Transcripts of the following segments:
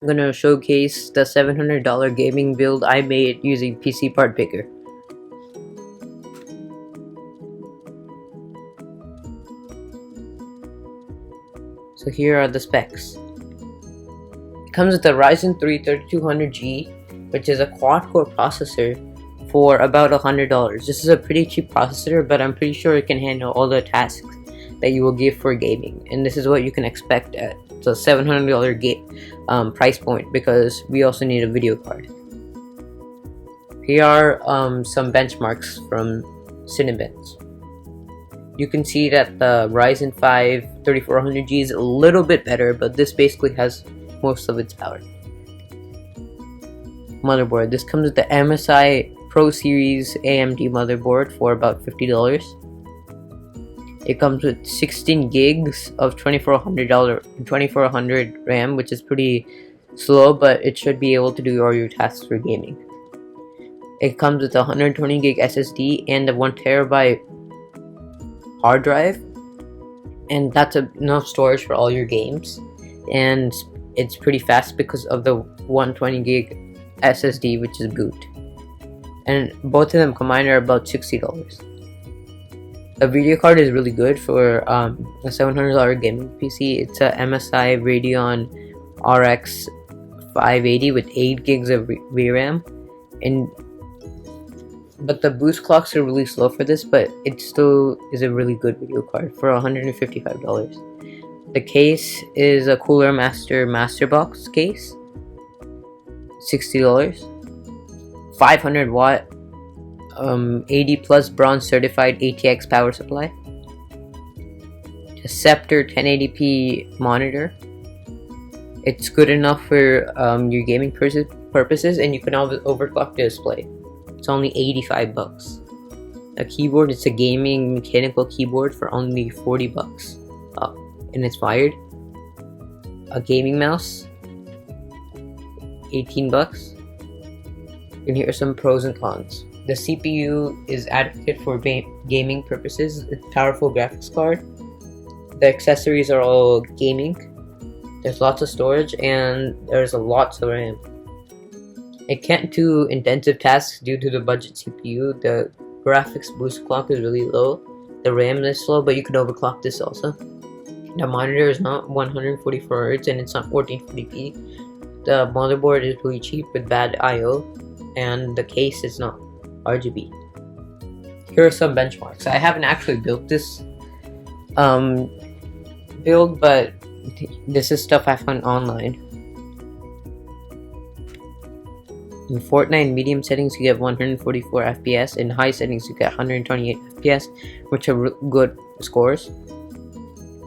I'm gonna showcase the $700 gaming build I made using PC Part Picker. So here are the specs. It comes with a Ryzen 3 3200G, which is a quad-core processor for about $100. This is a pretty cheap processor, but I'm pretty sure it can handle all the tasks that you will give for gaming, and this is what you can expect at the $700 price point, because we also need a video card. Here are some benchmarks from Cinebench. You can see that the Ryzen 5 3400G is a little bit better, but this basically has most of its power. Motherboard. This comes with the MSI Pro Series AMD motherboard for about $50. It comes with 16 gigs of 2400 RAM, which is pretty slow, but it should be able to do all your tasks for gaming. It comes with a 120 gig SSD and a 1 terabyte hard drive, and that's enough storage for all your games, and it's pretty fast because of the 120 gig SSD, which is boot, and both of them combined are about $60. The video card is really good for a $700 gaming PC. It's a MSI Radeon RX 580 with 8 gigs of VRAM, but the boost clocks are really slow for this, but it still is a really good video card for $155. The case is a Cooler Master Box case, $60. 500 watt 80 plus bronze certified ATX power supply. A Scepter 1080p monitor. It's good enough for your gaming purposes, and you can overclock the display. It's only $85. A keyboard, it's a gaming mechanical keyboard for only $40. And it's wired. A gaming mouse, $18. And here are some pros and cons. The CPU is adequate for gaming purposes. It's a powerful graphics card. The accessories are all gaming. There's lots of storage, and there's lots of RAM. It can't do intensive tasks due to the budget CPU. The graphics boost clock is really low. The RAM is slow, but you can overclock this also. The monitor is not 144Hz and it's not 1440p. The motherboard is really cheap with bad I/O, and the case is not RGB. Here are some benchmarks. I haven't actually built this build, but this is stuff I found online. In Fortnite medium settings you get 144 FPS, in high settings you get 128 FPS, which are good scores.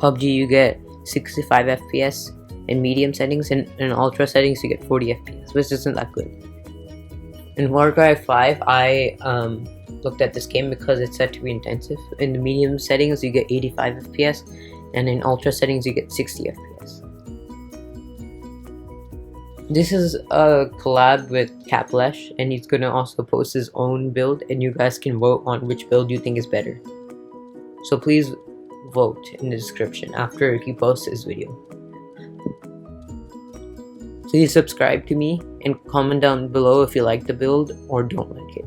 PUBG you get 65 FPS in medium settings, and in ultra settings you get 40 FPS, which isn't that good. In Warcry 5 I looked at this game because it's said to be intensive. In the medium settings you get 85 FPS, and in ultra settings you get 60 FPS. This is a collab with Kapilesh, and he's gonna also post his own build, and you guys can vote on which build you think is better. So please vote in the description after he posts his video. Please subscribe to me and comment down below if you like the build or don't like it.